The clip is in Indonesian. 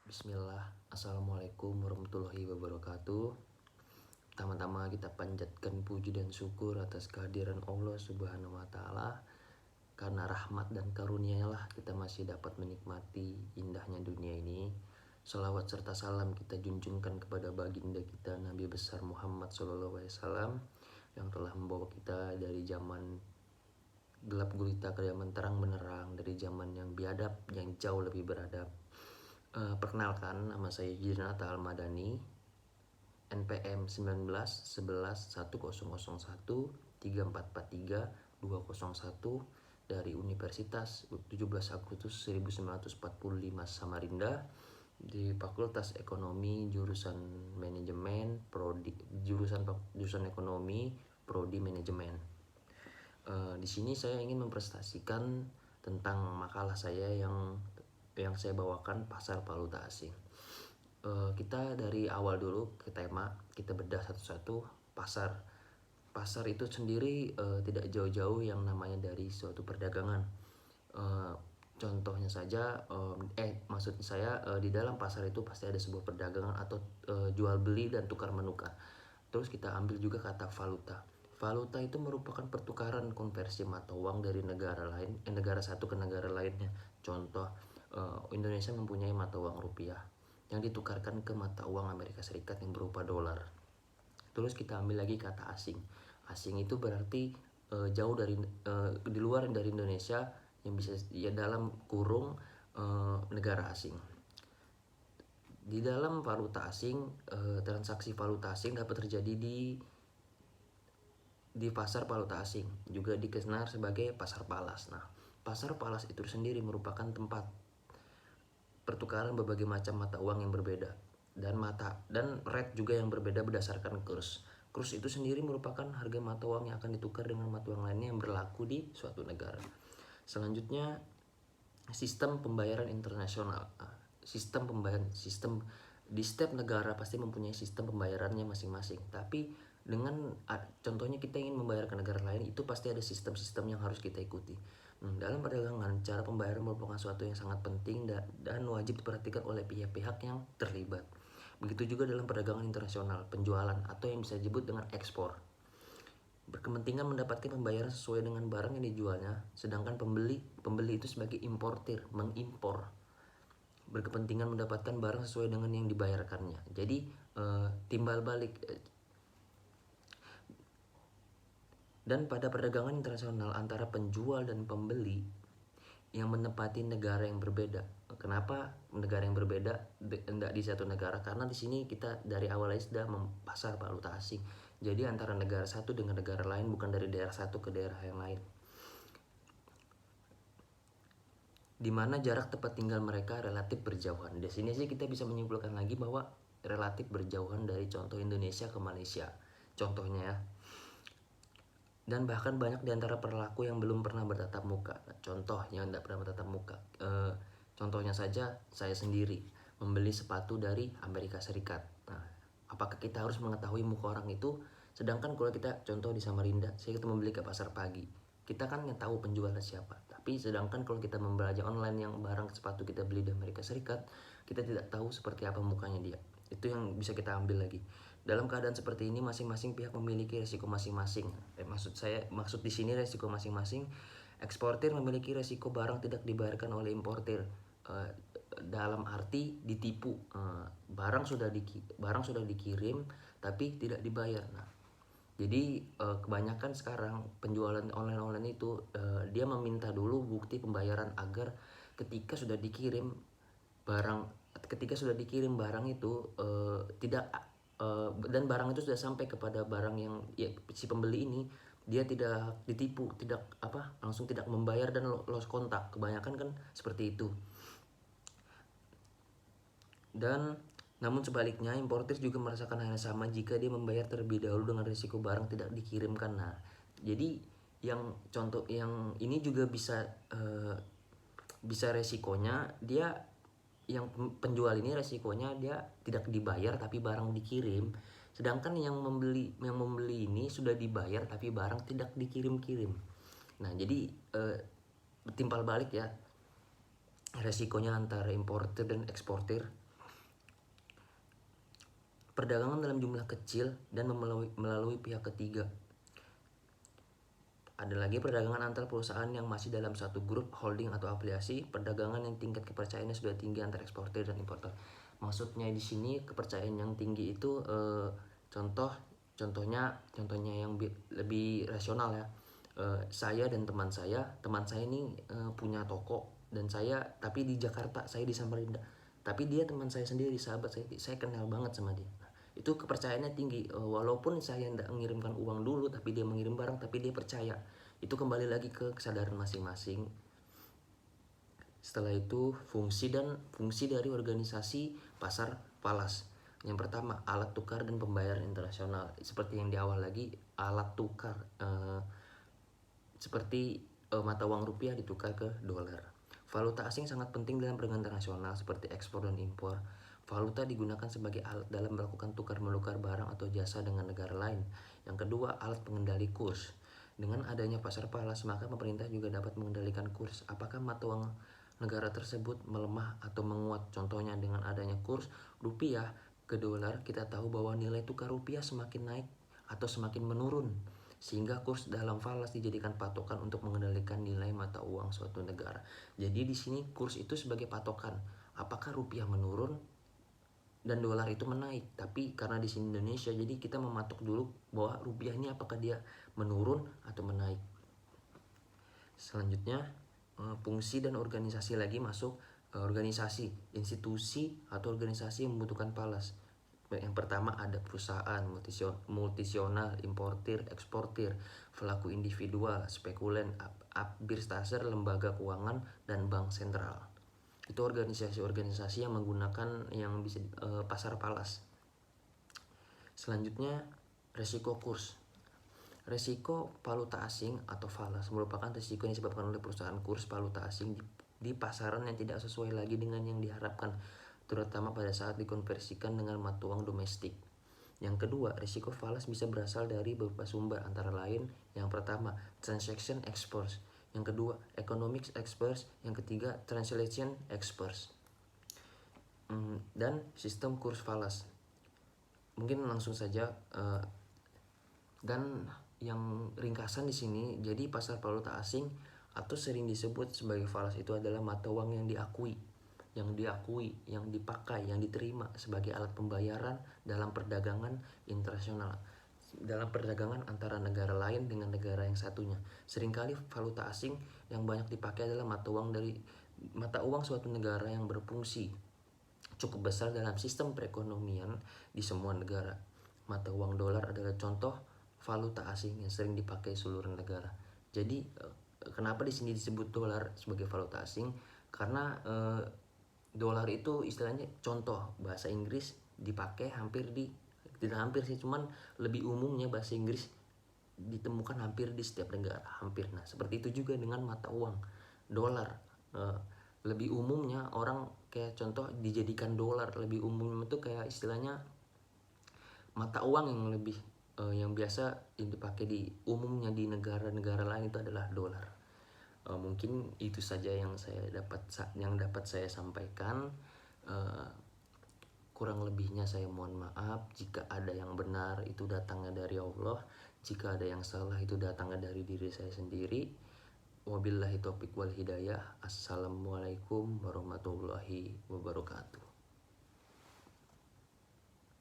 Bismillah, Assalamualaikum warahmatullahi wabarakatuh. Pertama-tama kita panjatkan puji dan syukur atas kehadiran Allah Subhanahu wa Ta'ala. Karena rahmat dan karunia-Nya lah kita masih dapat menikmati indahnya dunia ini. Salawat serta salam kita junjungkan kepada baginda kita Nabi besar Muhammad SAW yang telah membawa kita dari zaman gelap gulita ke zaman terang benderang, dari zaman yang biadab yang jauh lebih beradab. Perkenalkan, nama saya Jirnata Al-Madani, NPM 19 11 1001 3443 201 dari Universitas 17 Agustus 1945 Samarinda, di Fakultas Ekonomi jurusan Manajemen, jurusan Ekonomi, prodi Manajemen. Di sini saya ingin mempresentasikan tentang makalah saya yang saya bawakan, pasar valuta asing. Kita dari awal dulu ke tema, kita bedah satu-satu. Pasar itu sendiri tidak jauh-jauh yang namanya dari suatu perdagangan. Contohnya saja, maksud saya di dalam pasar itu pasti ada sebuah perdagangan atau jual beli dan tukar menukar. Terus kita ambil juga kata valuta. Valuta itu merupakan pertukaran konversi mata uang dari negara lain, negara satu ke negara lainnya. Contoh, Indonesia mempunyai mata uang rupiah yang ditukarkan ke mata uang Amerika Serikat yang berupa dolar. Terus kita ambil lagi kata asing. Asing itu berarti jauh dari di luar dari Indonesia, yang bisa ya dalam kurung negara asing. Di dalam valuta asing, transaksi valuta asing dapat terjadi di pasar valuta asing, juga dikenal sebagai pasar falas. Nah, pasar falas itu sendiri merupakan tempat pertukaran berbagai macam mata uang yang berbeda dan rate juga yang berbeda berdasarkan kurs. Kurs itu sendiri merupakan harga mata uang yang akan ditukar dengan mata uang lainnya yang berlaku di suatu negara. Selanjutnya, sistem pembayaran internasional. Sistem di setiap negara pasti mempunyai sistem pembayarannya masing-masing. Tapi dengan contohnya kita ingin membayar ke negara lain, itu pasti ada sistem-sistem yang harus kita ikuti. Dalam perdagangan, cara pembayaran merupakan suatu yang sangat penting dan wajib diperhatikan oleh pihak-pihak yang terlibat. Begitu juga dalam perdagangan internasional, penjualan atau yang bisa disebut dengan ekspor berkepentingan mendapatkan pembayaran sesuai dengan barang yang dijualnya, sedangkan pembeli itu sebagai importir, mengimpor, berkepentingan mendapatkan barang sesuai dengan yang dibayarkannya. Jadi timbal balik. Dan pada perdagangan internasional antara penjual dan pembeli yang menempati negara yang berbeda. Kenapa negara yang berbeda? Tidak di satu negara, karena di sini kita dari awal sudah pasar valuta asing. Jadi antara negara satu dengan negara lain, bukan dari daerah satu ke daerah yang lain. Di mana jarak tempat tinggal mereka relatif berjauhan. Di sini sih kita bisa menyimpulkan lagi bahwa relatif berjauhan dari contoh Indonesia ke Malaysia. Contohnya ya. Dan bahkan banyak di antara pelaku yang belum pernah bertatap muka. Contoh yang tidak pernah bertatap muka. Contohnya saja saya sendiri membeli sepatu dari Amerika Serikat. Nah, apakah kita harus mengetahui muka orang itu? Sedangkan kalau kita contoh di Samarinda, saya kita membeli ke pasar pagi, kita kan nggak tahu penjualnya siapa. Tapi sedangkan kalau kita membelanja online yang barang sepatu kita beli di Amerika Serikat, kita tidak tahu seperti apa mukanya dia. Itu yang bisa kita ambil lagi. Dalam keadaan seperti ini, masing-masing pihak memiliki resiko masing-masing. Maksud di sini resiko masing-masing. Eksportir memiliki resiko barang tidak dibayarkan oleh importir. Dalam arti ditipu. Barang sudah dikirim tapi tidak dibayar. Nah, jadi kebanyakan sekarang penjualan online itu dia meminta dulu bukti pembayaran agar ketika sudah dikirim barang itu tidak dan barang itu sudah sampai kepada barang yang si pembeli ini, dia tidak ditipu, langsung tidak membayar dan lost kontak. Kebanyakan kan seperti itu. Dan namun sebaliknya, importir juga merasakan hal yang sama jika dia membayar terlebih dahulu dengan risiko barang tidak dikirimkan. Nah, jadi yang contoh yang ini juga bisa resikonya dia, yang penjual ini resikonya dia tidak dibayar tapi barang dikirim, sedangkan yang membeli ini sudah dibayar tapi barang tidak dikirim-kirim. Nah, jadi timbal balik ya resikonya antara importer dan eksportir. perdagangan dalam jumlah kecil dan melalui pihak ketiga. Ada lagi perdagangan antar perusahaan yang masih dalam satu grup holding atau afiliasi, perdagangan yang tingkat kepercayaannya sudah tinggi antar eksportir dan importer. Maksudnya di sini kepercayaan yang tinggi itu contohnya yang lebih rasional ya. Saya dan teman saya ini punya toko dan tapi di Jakarta, saya di Samarinda. Tapi dia teman saya sendiri, sahabat saya kenal banget sama dia. Itu kepercayaannya tinggi, walaupun saya tidak mengirimkan uang dulu tapi dia mengirim barang, tapi dia percaya. Itu kembali lagi ke kesadaran masing-masing. Setelah itu fungsi dari organisasi pasar falas. Yang pertama, alat tukar dan pembayaran internasional. Seperti yang di awal lagi, alat tukar seperti mata uang rupiah ditukar ke dolar. Valuta asing sangat penting dalam perdagangan internasional seperti ekspor dan impor. Valuta digunakan sebagai alat dalam melakukan tukar-menukar barang atau jasa dengan negara lain. Yang kedua, alat pengendali kurs. Dengan adanya pasar falas, maka pemerintah juga dapat mengendalikan kurs. Apakah mata uang negara tersebut melemah atau menguat? Contohnya dengan adanya kurs rupiah ke dolar, kita tahu bahwa nilai tukar rupiah semakin naik atau semakin menurun. Sehingga kurs dalam falas dijadikan patokan untuk mengendalikan nilai mata uang suatu negara. Jadi di sini kurs itu sebagai patokan. Apakah rupiah menurun dan dolar itu menaik? Tapi karena di sini Indonesia, jadi kita mematok dulu bahwa rupiah ini apakah dia menurun atau menaik. Selanjutnya fungsi dan organisasi lagi masuk. Organisasi, institusi atau organisasi yang membutuhkan falas. Yang pertama ada perusahaan, multisional, importir, eksportir, pelaku individual, spekulen, Abbirstaser, lembaga keuangan, dan bank sentral. Itu organisasi-organisasi yang menggunakan yang bisa pasar falas. Selanjutnya resiko kurs. Resiko valuta asing atau falas merupakan risiko yang disebabkan oleh perusahaan kurs valuta asing di pasaran yang tidak sesuai lagi dengan yang diharapkan, terutama pada saat dikonversikan dengan mata uang domestik. Yang kedua, risiko falas bisa berasal dari beberapa sumber, antara lain yang pertama, transaction exposure. Yang kedua, economics experts. Yang ketiga, translation experts. Dan sistem kurs falas. Mungkin langsung saja. Dan yang ringkasan di sini, jadi pasar valuta asing atau sering disebut sebagai falas itu adalah mata uang yang diakui, yang dipakai, yang diterima sebagai alat pembayaran dalam perdagangan internasional, dalam perdagangan antara negara lain dengan negara yang satunya. Seringkali valuta asing yang banyak dipakai adalah mata uang suatu negara yang berfungsi cukup besar dalam sistem perekonomian di semua negara. Mata uang dolar adalah contoh valuta asing yang sering dipakai seluruh negara. Jadi kenapa di sini disebut dolar sebagai valuta asing? Karena dolar itu istilahnya contoh bahasa Inggris dipakai tidak hampir sih, cuman lebih umumnya bahasa Inggris ditemukan hampir di setiap negara, hampir. Nah, seperti itu juga dengan mata uang dolar. Lebih umumnya orang kayak contoh dijadikan dolar, lebih umum itu kayak istilahnya mata uang yang lebih yang biasa dipakai di umumnya di negara-negara lain itu adalah dolar. Mungkin itu saja yang dapat saya sampaikan. Kurang lebihnya saya mohon maaf. Jika ada yang benar itu datangnya dari Allah, jika ada yang salah itu datangnya dari diri saya sendiri. Wabillahi taufiq wal hidayah. Assalamualaikum warahmatullahi wabarakatuh.